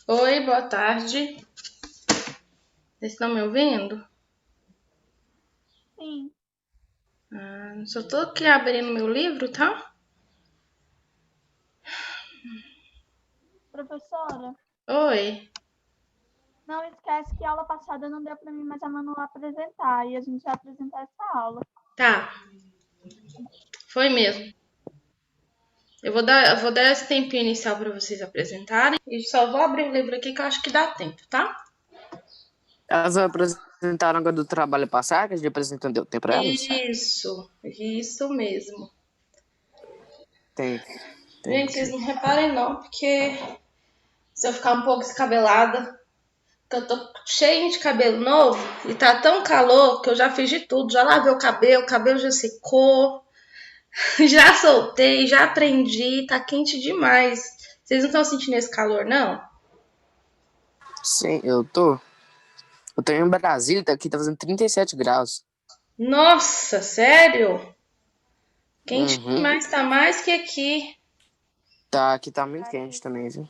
Oi, boa tarde. Vocês estão me ouvindo? Sim, Só tô aqui abrindo meu livro, tá? professora, Oi. não esquece que a aula passada não deu para mim mais a Manu apresentar e a gente vai apresentar essa aula. Tá, foi mesmo. Eu vou dar esse tempinho inicial para vocês apresentarem e só vou abrir o livro aqui que eu acho que dá tempo, tá? Elas apresentaram agora do trabalho passado, que a gente apresentou, deu tempo pra elas? Isso mesmo. Tem, tem Gente, vocês sim. não reparem não, porque se eu ficar um pouco descabelada, que eu tô cheia de cabelo novo e tá tão calor que eu já fiz de tudo. Já lavei o cabelo já secou. Já soltei, já aprendi, tá quente demais. Vocês não estão sentindo esse calor, não? Sim, eu tô. Eu tô em Brasília, aqui tá fazendo 37 graus. Nossa, sério? Quente Uhum. demais, tá mais que aqui. Tá, aqui tá muito quente Aí, também, viu?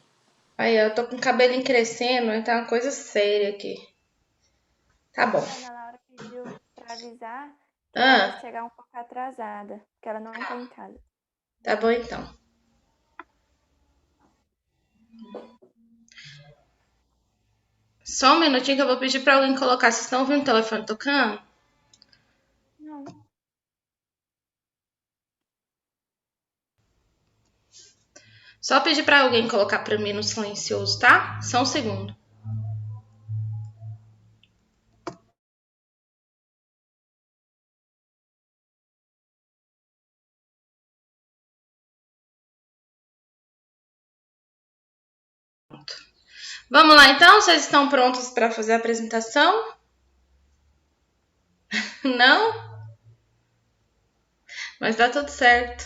Aí, eu tô com o cabelinho crescendo, então é uma coisa séria aqui. Tá bom. a Ana Laura pediu para avisar que ela vai Ah, chegar um pouco atrasada, que ela não tá em casa. tá bom então. Só um minutinho que eu vou pedir pra alguém colocar. Vocês estão ouvindo o telefone tocando? Não, Só pedir pra alguém colocar pra mim no silencioso, tá? Só um segundo. Vamos lá então? Vocês estão prontos pra fazer a apresentação? Não? Mas dá tudo certo.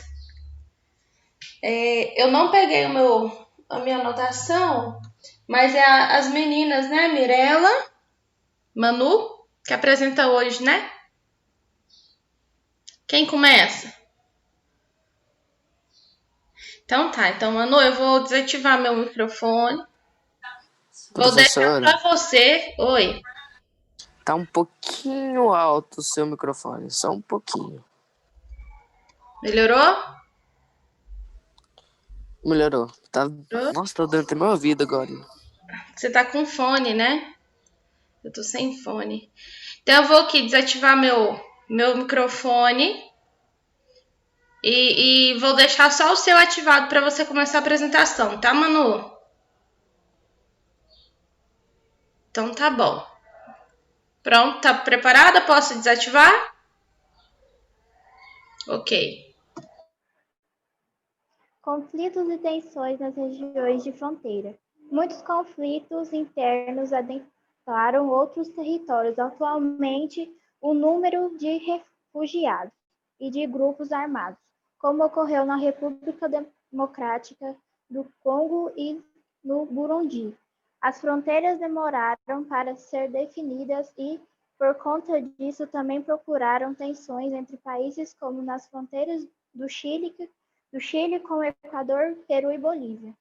Eu não peguei a minha anotação, mas as meninas, né? Mirella, Manu, que apresenta hoje, né? Quem começa? Então tá, então Manu, eu vou desativar meu microfone. Vou deixar Professora, pra você. Oi. tá um pouquinho alto o seu microfone, só um pouquinho. Melhorou? Melhorou. Tá... Melhorou? Nossa, tá dando até meu ouvido agora. Você tá com fone, né? Eu tô sem fone. Então eu vou aqui desativar meu microfone e vou deixar só o seu ativado para você começar a apresentação, tá, Manu? Então tá bom. Pronto, tá preparada? Posso desativar? Ok. conflitos e tensões nas regiões de fronteira. Muitos conflitos internos adentraram outros territórios. Atualmente, o número de refugiados e de grupos armados, como ocorreu na República Democrática do Congo e no Burundi. As fronteiras demoraram para ser definidas e, por conta disso, também procuraram tensões entre países como nas fronteiras do Chile com o Equador, Peru e Bolívia.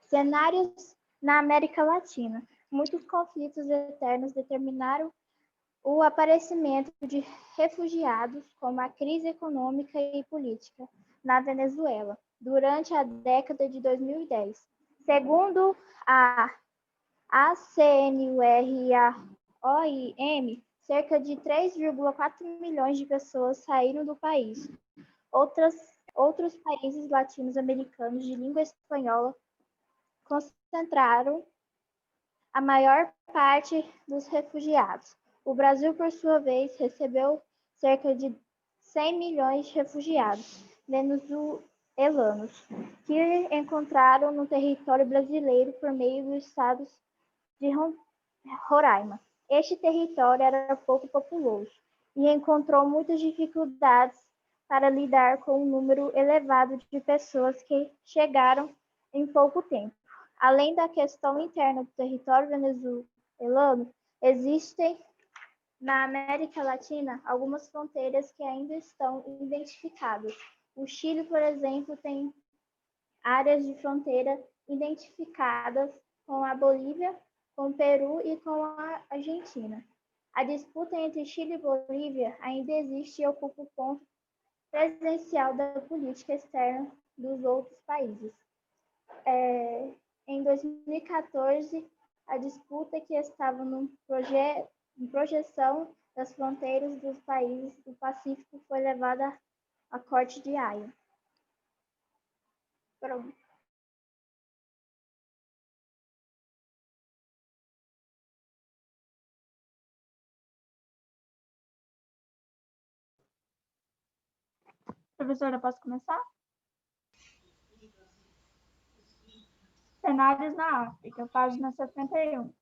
Cenários na América Latina. Muitos conflitos eternos determinaram o aparecimento de refugiados, como a crise econômica e política na Venezuela, durante a década de 2010. Segundo a ACNUR e a OIM, cerca de 3,4 milhões de pessoas saíram do país. Outras, outros países latino-americanos de língua espanhola concentraram a maior parte dos refugiados. O Brasil, por sua vez, recebeu cerca de 100 milhões de refugiados venezuelanos, que encontraram no território brasileiro por meio dos estados de Roraima. Este território era pouco populoso e encontrou muitas dificuldades para lidar com o número elevado de pessoas que chegaram em pouco tempo. Além da questão interna do território venezuelano, existem na América Latina algumas fronteiras que ainda estão identificadas. O Chile, por exemplo, tem áreas de fronteira identificadas com a Bolívia, com o Peru e com a Argentina. A disputa entre Chile e Bolívia ainda existe e ocupa o ponto presencial da política externa dos outros países. Em 2014, a disputa que estava em projeção das fronteiras dos países do Pacífico foi levada à Corte de Haia. Pronto. Professora, posso começar? Cenários na África, página 71.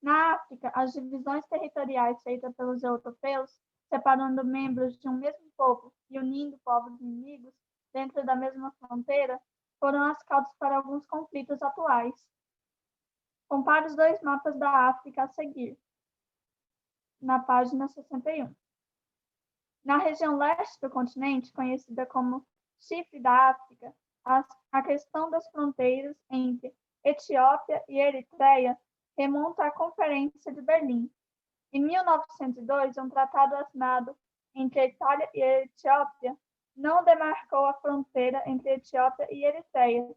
Na África, as divisões territoriais feitas pelos europeus, separando membros de um mesmo povo e unindo povos inimigos dentro da mesma fronteira, foram as causas para alguns conflitos atuais. Compare os dois mapas da África a seguir, na página 61. Na região leste do continente, conhecida como Chifre da África, a questão das fronteiras entre Etiópia e Eritreia remonta à Conferência de Berlim. Em 1902, um tratado assinado entre a Itália e a Etiópia não demarcou a fronteira entre Etiópia e Eritreia.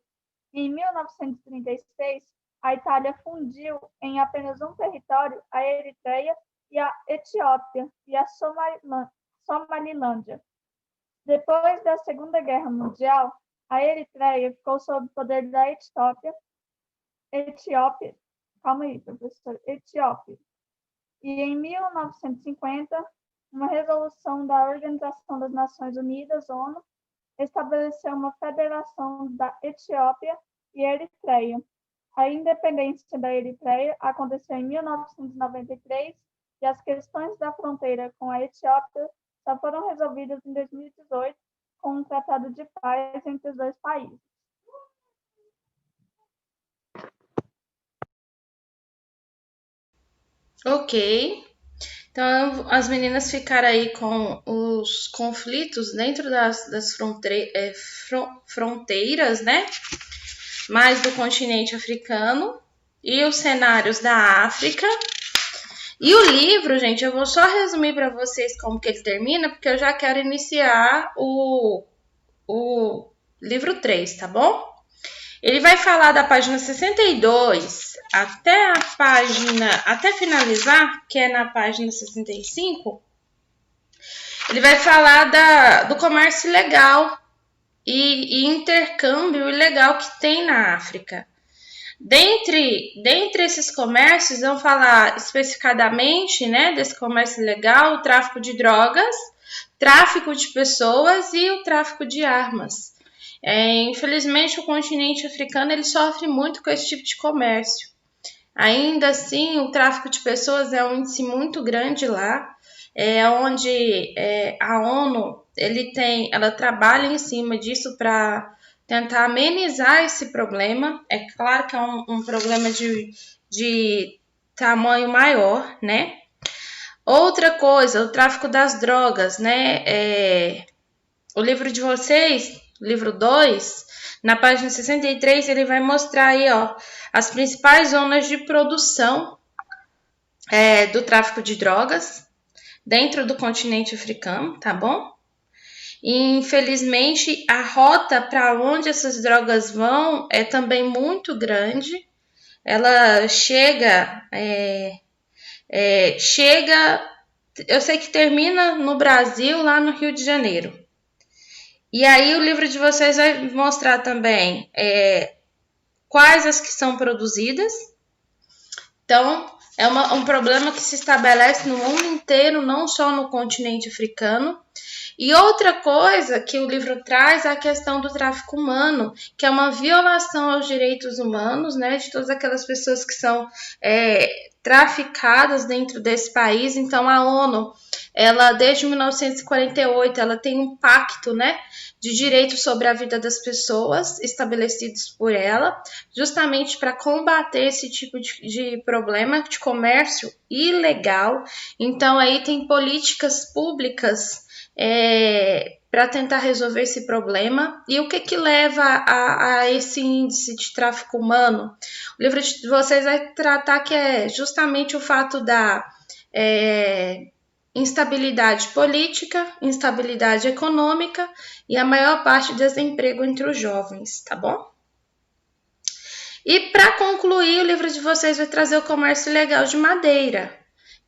Em 1936, a Itália fundiu em apenas um território a Eritreia e a Etiópia e a Somalilândia. Depois da Segunda Guerra Mundial, a Eritreia ficou sob o poder da Etiópia. E em 1950, uma resolução da Organização das Nações Unidas, ONU, estabeleceu uma federação da Etiópia e Eritreia. A independência da Eritreia aconteceu em 1993 e as questões da fronteira com a Etiópia só foram resolvidas em 2018 com um tratado de paz entre os dois países. Ok. Então, as meninas ficaram aí com os conflitos dentro das fronteiras, né? Mais do continente africano e os cenários da África. E o livro, gente, eu vou só resumir para vocês como que ele termina, porque eu já quero iniciar o livro 3, tá bom? Ele vai falar da página 62 até finalizar, que é na página 65. Ele vai falar do comércio ilegal e intercâmbio ilegal que tem na África. Dentre esses comércios, vamos falar especificadamente, né, desse comércio ilegal, o tráfico de drogas, tráfico de pessoas e o tráfico de armas. Infelizmente, o continente africano ele sofre muito com esse tipo de comércio. Ainda assim, o tráfico de pessoas é um índice muito grande lá, onde a ONU ela trabalha em cima disso para tentar amenizar esse problema. É claro que é um problema de tamanho maior, né? Outra coisa, o tráfico das drogas, né? O livro de vocês, livro 2, na página 63, ele vai mostrar aí, ó, as principais zonas de produção do tráfico de drogas dentro do continente africano, tá bom? E, infelizmente, a rota para onde essas drogas vão é também muito grande. Ela chega, eu sei que termina no Brasil, lá no Rio de Janeiro. E aí o livro de vocês vai mostrar também quais as que são produzidas. Então, é um problema que se estabelece no mundo inteiro, não só no continente africano. E outra coisa que o livro traz é a questão do tráfico humano, que é uma violação aos direitos humanos, né, de todas aquelas pessoas que são traficadas dentro desse país. Então, a ONU, ela desde 1948, ela tem um pacto, né, de direitos sobre a vida das pessoas estabelecidos por ela, justamente para combater esse tipo de problema de comércio ilegal. Então, aí tem políticas públicas para tentar resolver esse problema. E o que que leva a esse índice de tráfico humano? O livro de vocês vai tratar que é justamente o fato da instabilidade política, instabilidade econômica e a maior parte do desemprego entre os jovens, tá bom? E para concluir, o livro de vocês vai trazer o comércio ilegal de madeira,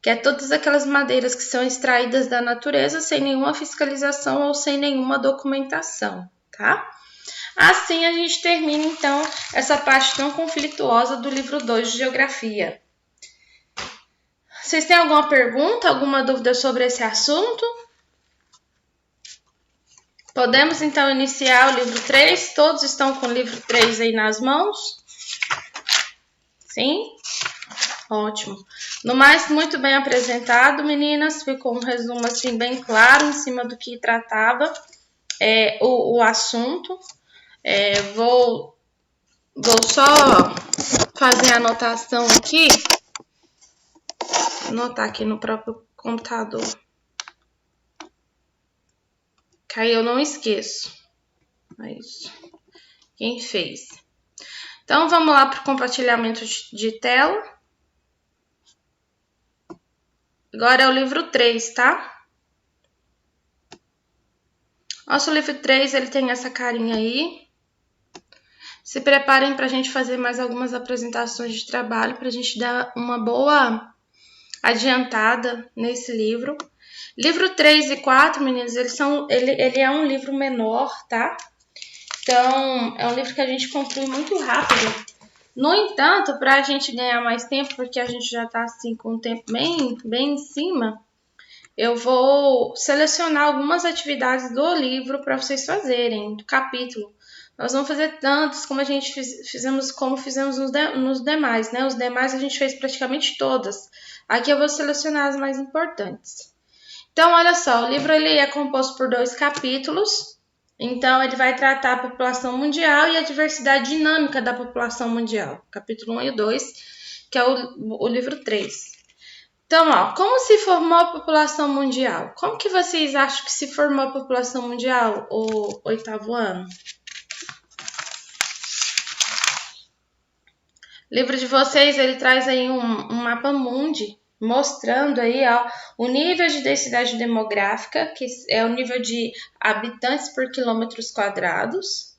que é todas aquelas madeiras que são extraídas da natureza sem nenhuma fiscalização ou sem nenhuma documentação, tá? Assim a gente termina, então, essa parte tão conflituosa do livro 2 de Geografia. Vocês têm alguma pergunta, alguma dúvida sobre esse assunto? Podemos, então, iniciar o livro 3. Todos estão com o livro 3 aí nas mãos? Sim? Ótimo. No mais, muito bem apresentado, meninas. Ficou um resumo assim bem claro em cima do que tratava o assunto. Vou só fazer a anotação aqui. Anotar aqui no próprio computador. Que aí eu não esqueço. É isso. Quem fez? Então, vamos lá para o compartilhamento de tela. Agora é o livro 3, tá? Nosso livro 3, ele tem essa carinha aí. Se preparem para a gente fazer mais algumas apresentações de trabalho, para a gente dar uma boa adiantada nesse livro. Livro 3 e 4, meninas, ele é um livro menor, tá? Então, é um livro que a gente conclui muito rápido. No entanto, para a gente ganhar mais tempo, porque a gente já está assim com o tempo bem em cima, eu vou selecionar algumas atividades do livro para vocês fazerem, do capítulo. Nós vamos fazer tantas como a gente fizemos nos demais, né? Os demais a gente fez praticamente todas. Aqui eu vou selecionar as mais importantes. Então, olha só, o livro ele é composto por 2 capítulos. Então, ele vai tratar a população mundial e a diversidade dinâmica da população mundial. Capítulo 1 e 2, que é o livro 3. Então, ó, como se formou a população mundial? Como que vocês acham que se formou a população mundial, o 8º ano? O livro de vocês, ele traz aí um mapa mundi, mostrando aí, ó, o nível de densidade demográfica, que é o nível de habitantes por quilômetros quadrados.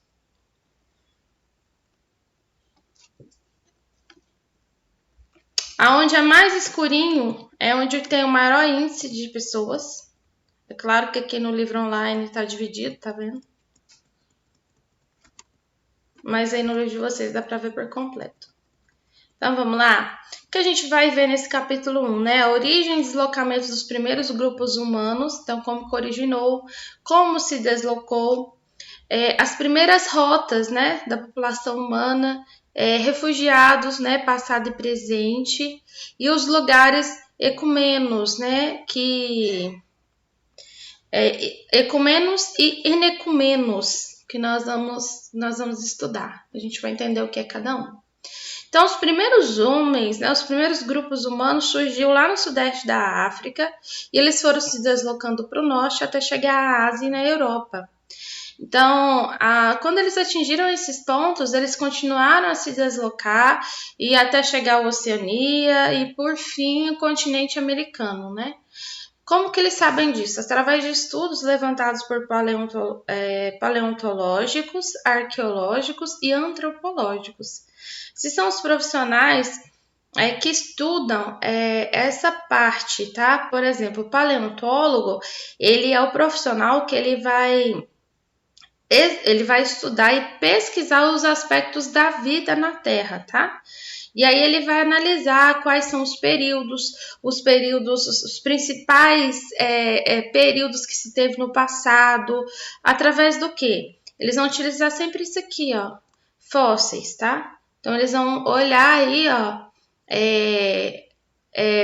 Aonde é mais escurinho é onde tem o maior índice de pessoas. É claro que aqui no livro online está dividido, tá vendo? Mas aí no livro de vocês dá para ver por completo. Então, vamos lá? O que a gente vai ver nesse capítulo 1, né? A origem e deslocamento dos primeiros grupos humanos. Então, como que originou, como se deslocou, as primeiras rotas, né, da população humana, refugiados, né, passado e presente, e os lugares ecumenos, né, ecumenos e inecumenos, que nós vamos estudar. A gente vai entender o que é cada um. Então, os primeiros homens, né, os primeiros grupos humanos surgiu lá no sudeste da África e eles foram se deslocando para o norte até chegar à Ásia e na Europa. Então, quando eles atingiram esses pontos, eles continuaram a se deslocar e até chegar à Oceania e, por fim, o continente americano, né? Como que eles sabem disso? Através de estudos levantados por paleontológicos, arqueológicos e antropológicos. Se são os profissionais que estudam essa parte, tá? Por exemplo, o paleontólogo, ele é o profissional que ele vai estudar e pesquisar os aspectos da vida na Terra, tá? E aí ele vai analisar quais são os principais períodos que se teve no passado, através do quê? Eles vão utilizar sempre isso aqui, ó, fósseis, tá? Então, eles vão olhar aí, ó,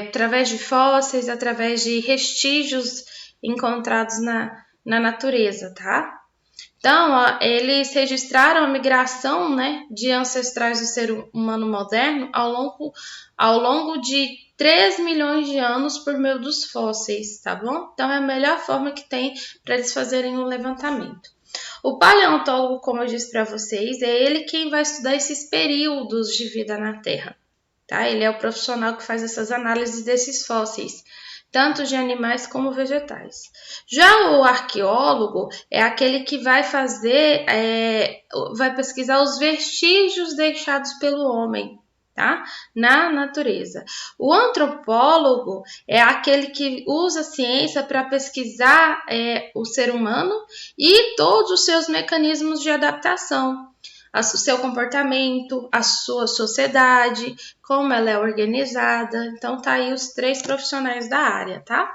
através de fósseis, através de vestígios encontrados na natureza, tá? Então, ó, eles registraram a migração, né, de ancestrais do ser humano moderno ao longo de 3 milhões de anos por meio dos fósseis, tá bom? Então, é a melhor forma que tem para eles fazerem um levantamento. O paleontólogo, como eu disse para vocês, é ele quem vai estudar esses períodos de vida na Terra, tá? Ele é o profissional que faz essas análises desses fósseis, tanto de animais como vegetais. Já o arqueólogo é aquele que vai vai pesquisar os vestígios deixados pelo homem, tá? Na natureza. O antropólogo é aquele que usa a ciência para pesquisar o ser humano e todos os seus mecanismos de adaptação, o seu comportamento, a sua sociedade, como ela é organizada. Então, tá aí os 3 profissionais da área, tá?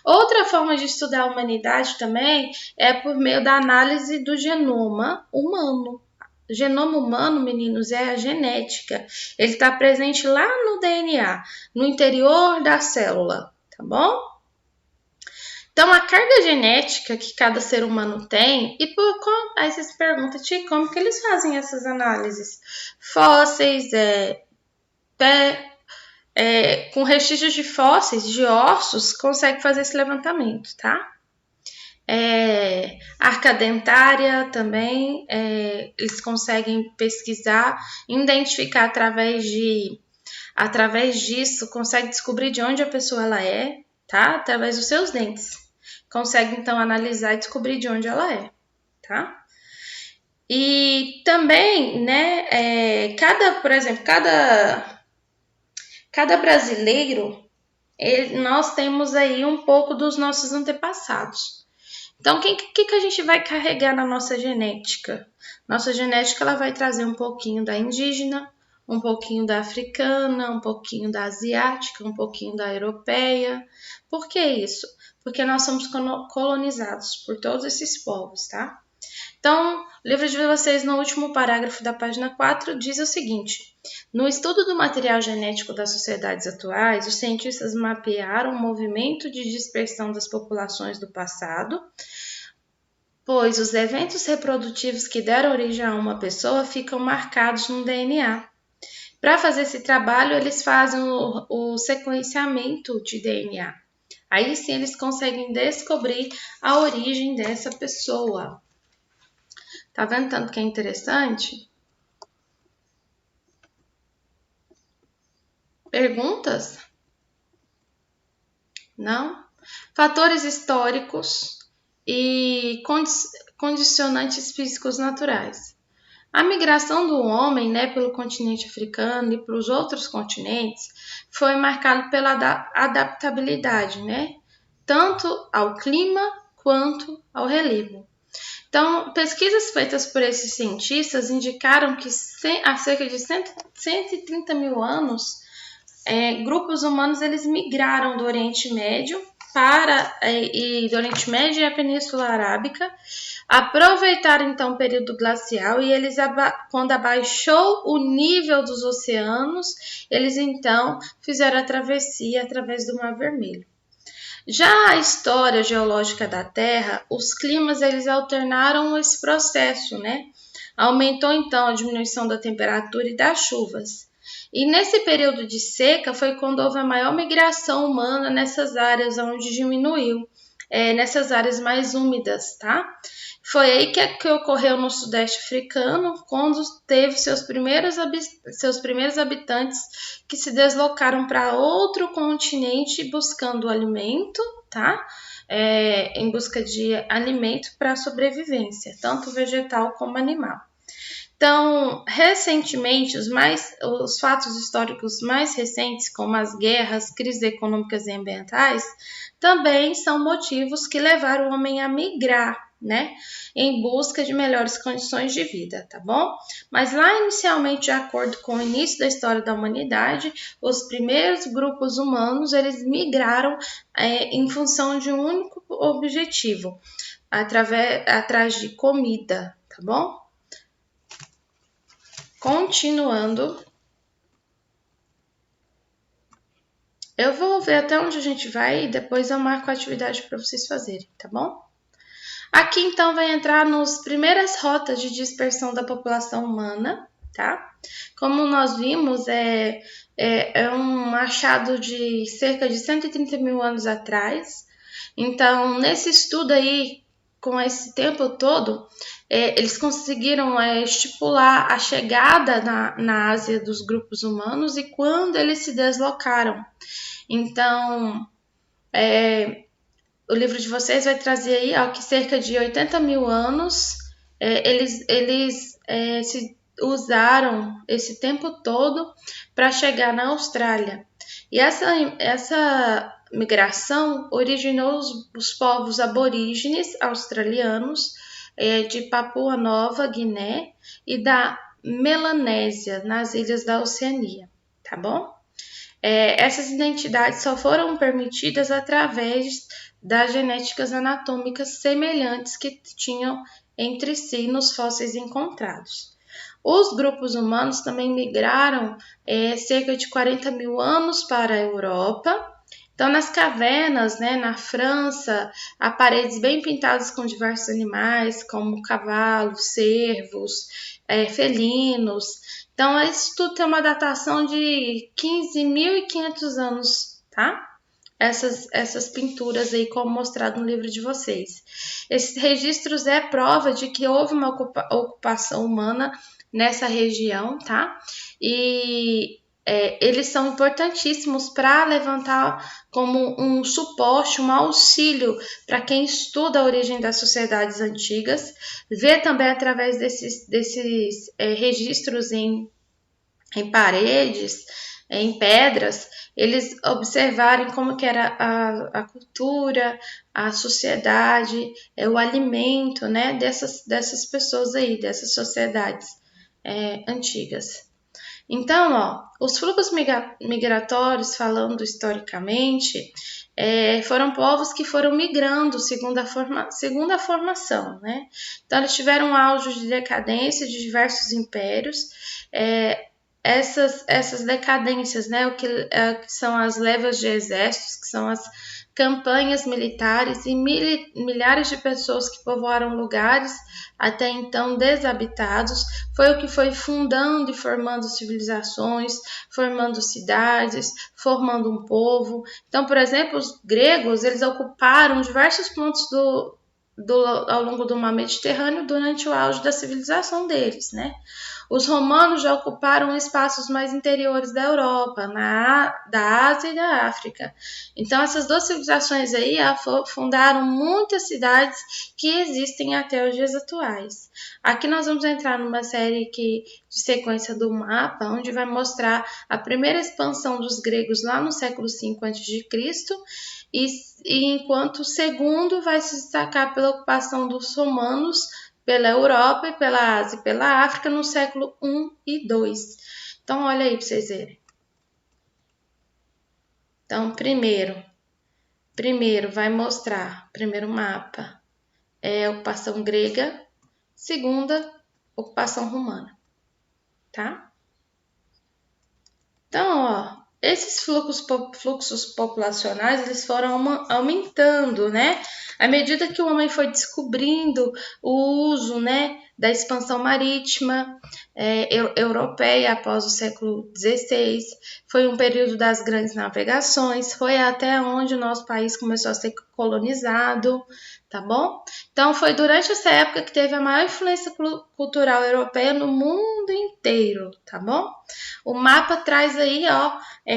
Outra forma de estudar a humanidade também é por meio da análise do genoma humano. O genoma humano, meninos, é a genética. Ele está presente lá no DNA, no interior da célula, tá bom? Então, a carga genética que cada ser humano tem, aí você se pergunta, Tia, como que eles fazem essas análises? Fósseis, com vestígios de fósseis, de ossos, consegue fazer esse levantamento, tá? Arca dentária também, eles conseguem pesquisar, identificar através disso, consegue descobrir de onde a pessoa ela é, tá? Através dos seus dentes. Consegue, então, analisar e descobrir de onde ela é, tá? E também, né, por exemplo, cada brasileiro, nós temos aí um pouco dos nossos antepassados. Então, o que a gente vai carregar na nossa genética? Nossa genética ela vai trazer um pouquinho da indígena, um pouquinho da africana, um pouquinho da asiática, um pouquinho da europeia. Por que isso? Porque nós somos colonizados por todos esses povos, tá? Então, o livro de vocês, no último parágrafo da página 4, diz o seguinte: no estudo do material genético das sociedades atuais, os cientistas mapearam o movimento de dispersão das populações do passado, pois os eventos reprodutivos que deram origem a uma pessoa ficam marcados no DNA. Para fazer esse trabalho, eles fazem o sequenciamento de DNA. Aí sim eles conseguem descobrir a origem dessa pessoa. Tá vendo tanto que é interessante? Perguntas? Não? Fatores históricos e condicionantes físicos naturais. A migração do homem, né, pelo continente africano e para os outros continentes foi marcada pela adaptabilidade, né, tanto ao clima quanto ao relevo. Então, pesquisas feitas por esses cientistas indicaram que há cerca de 130 mil anos, grupos humanos eles migraram do Oriente Médio do Oriente Médio e a Península Arábica, aproveitaram então o período glacial e quando abaixou o nível dos oceanos, eles então fizeram a travessia através do Mar Vermelho. Já a história geológica da Terra, os climas eles alternaram esse processo, né? Aumentou então a diminuição da temperatura e das chuvas. E nesse período de seca foi quando houve a maior migração humana nessas áreas onde diminuiu, nessas áreas mais úmidas, tá? Foi aí que ocorreu no Sudeste africano, quando teve seus primeiros habitantes que se deslocaram para outro continente buscando alimento, tá? Em busca de alimento para a sobrevivência, tanto vegetal como animal. Então, recentemente, os fatos históricos mais recentes, como as guerras, crises econômicas e ambientais, também são motivos que levaram o homem a migrar, né, em busca de melhores condições de vida, tá bom? Mas lá inicialmente, de acordo com o início da história da humanidade, os primeiros grupos humanos, eles migraram em função de um único objetivo, atrás de comida, tá bom? Continuando, eu vou ver até onde a gente vai e depois eu marco a atividade para vocês fazerem, tá bom? Aqui, então, vai entrar nas primeiras rotas de dispersão da população humana, tá? Como nós vimos, é um achado de cerca de 130 mil anos atrás. Então, nesse estudo aí, com esse tempo todo, eles conseguiram estipular a chegada na Ásia dos grupos humanos e quando eles se deslocaram. Então, o livro de vocês vai trazer aí que cerca de 80 mil anos eles se usaram esse tempo todo para chegar na Austrália. E essa migração originou os povos aborígenes australianos de Papua Nova Guiné e da Melanésia, nas ilhas da Oceania, tá bom? Essas identidades só foram permitidas através das genéticas anatômicas semelhantes que tinham entre si nos fósseis encontrados. Os grupos humanos também migraram cerca de 40 mil anos para a Europa. Então, nas cavernas, né, na França, há paredes bem pintadas com diversos animais, como cavalos, cervos, felinos. Então, isso tudo tem uma datação de 15.500 anos, tá? Essas pinturas aí, como mostrado no livro de vocês. Esses registros prova de que houve uma ocupação humana nessa região, tá? E eles são importantíssimos para levantar como um suporte, um auxílio para quem estuda a origem das sociedades antigas, vê também através desses registros em paredes, em pedras, eles observarem como que era a cultura, a sociedade, o alimento, né, dessas pessoas aí, dessas sociedades antigas. Então, os fluxos migratórios, falando historicamente, foram povos que foram migrando segundo a formação, né? Então, eles tiveram um auge de decadência de diversos impérios. Essas decadências, né, que são as levas de exércitos, que são as campanhas militares e milhares de pessoas que povoaram lugares até então desabitados, foi o que foi fundando e formando civilizações, formando cidades, formando um povo. Então, por exemplo, os gregos, eles ocuparam diversos pontos ao longo do mar Mediterrâneo durante o auge da civilização deles, né? Os romanos já ocuparam espaços mais interiores da Europa, da Ásia e da África. Então, essas duas civilizações aí fundaram muitas cidades que existem até os dias atuais. Aqui nós vamos entrar numa série de sequência do mapa, onde vai mostrar a primeira expansão dos gregos lá no século V a.C., e enquanto o segundo vai se destacar pela ocupação dos romanos pela Europa, pela Ásia e pela África no século I e II. Então, olha aí para vocês verem. Então, primeiro vai mostrar, primeiro mapa, a ocupação grega, segunda, ocupação romana, tá? Então, esses fluxos populacionais, eles foram aumentando, né? À medida que o homem foi descobrindo o uso, né, da expansão marítima europeia após o século XVI, foi um período das grandes navegações, foi até onde o nosso país começou a ser colonizado, tá bom? Então, foi durante essa época que teve a maior influência cultural europeia no mundo inteiro, tá bom? O mapa traz aí,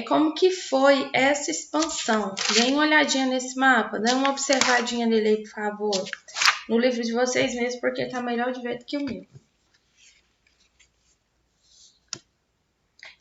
como que foi essa expansão. Dê uma olhadinha nesse mapa, dê uma observadinha nele aí, por favor. No livro de vocês mesmo, porque tá melhor de ver do que o meu.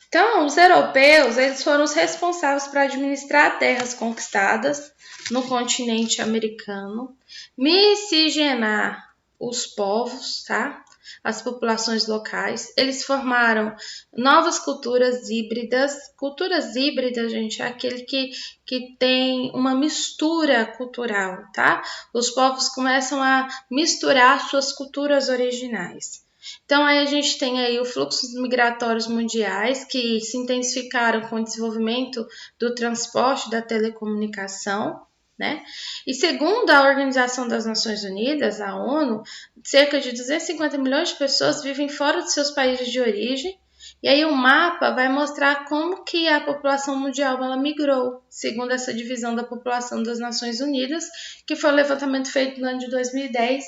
Então, os europeus, eles foram os responsáveis para administrar terras conquistadas no continente americano, miscigenar os povos, tá? As populações locais. Eles formaram novas culturas híbridas. Culturas híbridas, gente, é aquele que tem uma mistura cultural, tá? Os povos começam a misturar suas culturas originais. Então, aí a gente tem aí os fluxos migratórios mundiais que se intensificaram com o desenvolvimento do transporte, da telecomunicação, né? E segundo a Organização das Nações Unidas, a ONU, cerca de 250 milhões de pessoas vivem fora de seus países de origem. E aí o mapa vai mostrar como que a população mundial ela migrou, segundo essa divisão da população das Nações Unidas, que foi o levantamento feito no ano de 2010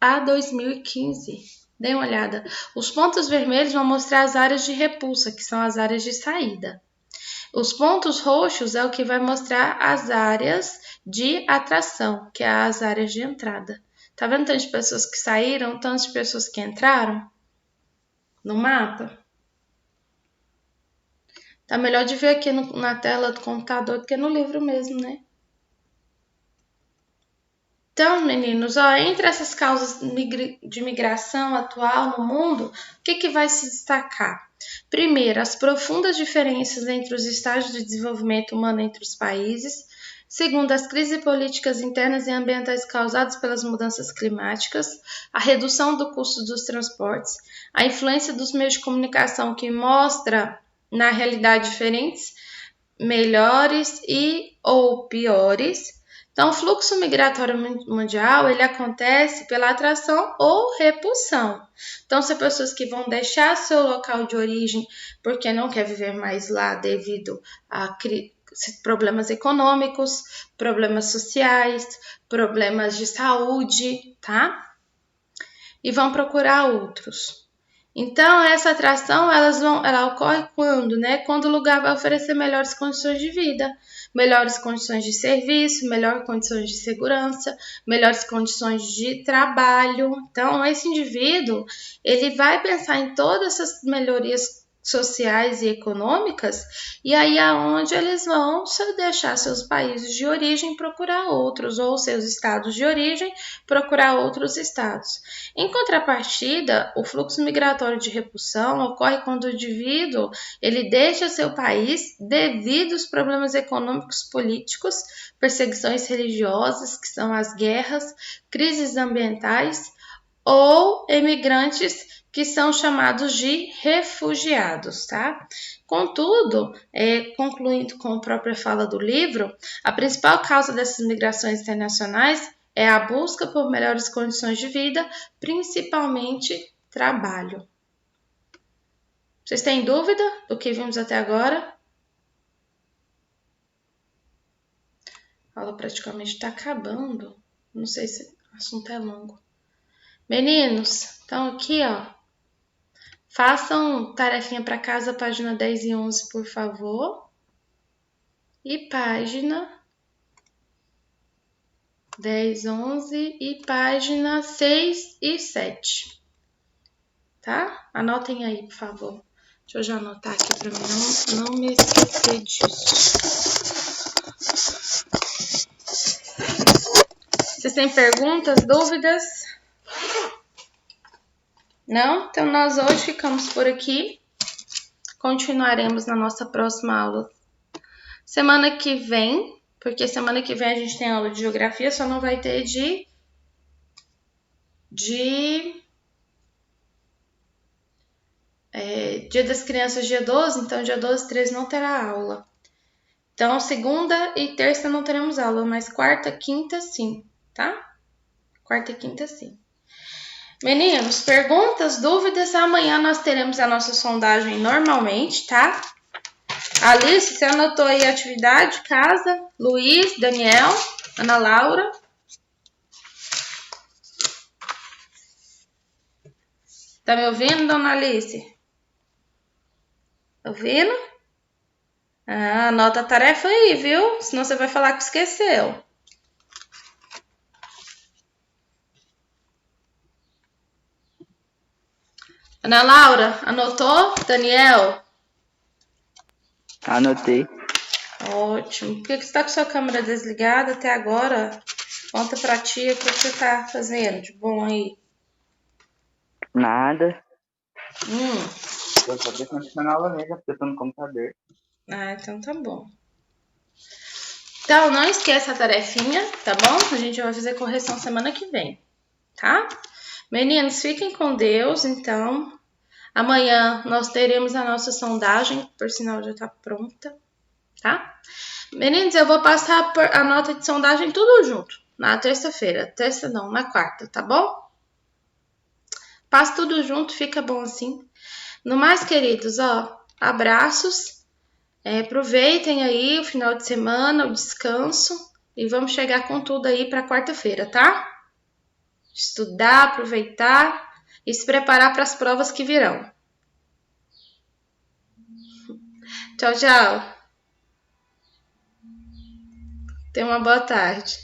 a 2015. Dê uma olhada. Os pontos vermelhos vão mostrar as áreas de repulsa, que são as áreas de saída. Os pontos roxos é o que vai mostrar as áreas de atração, que é as áreas de entrada. Tá vendo tantas pessoas que saíram, tantas pessoas que entraram no mapa? Tá melhor de ver aqui na tela do computador do que no livro mesmo, né? Então, meninos, entre essas causas de migração atual no mundo, o que vai se destacar? Primeiro, as profundas diferenças entre os estágios de desenvolvimento humano entre os países. Segundo, as crises políticas internas e ambientais causadas pelas mudanças climáticas. A redução do custo dos transportes. A influência dos meios de comunicação que mostra, na realidade, diferentes, melhores e ou piores. Então, o fluxo migratório mundial, ele acontece pela atração ou repulsão. Então, são pessoas que vão deixar seu local de origem porque não quer viver mais lá devido a problemas econômicos, problemas sociais, problemas de saúde, tá? E vão procurar outros. Então, essa atração, ela ocorre quando, né? Quando o lugar vai oferecer melhores condições de vida, melhores condições de serviço, melhores condições de segurança, melhores condições de trabalho. Então, esse indivíduo, ele vai pensar em todas essas melhorias sociais e econômicas, e aí aonde eles vão deixar seus países de origem procurar outros, ou seus estados de origem procurar outros estados. Em contrapartida, o fluxo migratório de repulsão ocorre quando o indivíduo ele deixa seu país devido aos problemas econômicos, políticos, perseguições religiosas, que são as guerras, crises ambientais, ou emigrantes que são chamados de refugiados, tá? Contudo, concluindo com a própria fala do livro, a principal causa dessas migrações internacionais é a busca por melhores condições de vida, principalmente trabalho. Vocês têm dúvida do que vimos até agora? A aula praticamente está acabando. Não sei se o assunto é longo. Meninos, então aqui, ó. Façam tarefinha para casa, página 10 e 11, por favor. E página 10, 11 e página 6 e 7. Tá? Anotem aí, por favor. Deixa eu já anotar aqui para mim não me esquecer disso. Vocês têm perguntas, dúvidas? Não? Então, nós hoje ficamos por aqui. Continuaremos na nossa próxima aula. Semana que vem, porque semana que vem a gente tem aula de geografia, só não vai ter Dia das Crianças, dia 12, então dia 12 e 13 não terá aula. Então, segunda e terça não teremos aula, mas quarta, quinta, sim, tá? Quarta e quinta, sim. Meninos, perguntas, dúvidas? Amanhã nós teremos a nossa sondagem normalmente, tá? Alice, você anotou aí a atividade, casa? Luiz, Daniel, Ana Laura? Tá me ouvindo, dona Alice? Ouvindo? Anota a tarefa aí, viu? Senão você vai falar que esqueceu. Ana Laura, anotou? Daniel? Anotei. Ótimo. Por que você tá com sua câmera desligada até agora? Conta pra tia o que você tá fazendo de bom aí. Nada. Eu só tô continuando a aula mesmo, porque eu tô no computador. Então tá bom. Então, não esqueça a tarefinha, tá bom? A gente vai fazer correção semana que vem, tá? Meninos, fiquem com Deus, então. Amanhã nós teremos a nossa sondagem, por sinal já tá pronta, tá? Meninos, eu vou passar a nota de sondagem tudo junto. Na terça-feira. Terça não, na quarta, tá bom? Passa tudo junto, fica bom assim. No mais, queridos, ó, abraços. Aproveitem aí o final de semana, o descanso. E vamos chegar com tudo aí para quarta-feira, tá? Estudar, aproveitar e se preparar para as provas que virão. Tchau, tchau. Tenha uma boa tarde.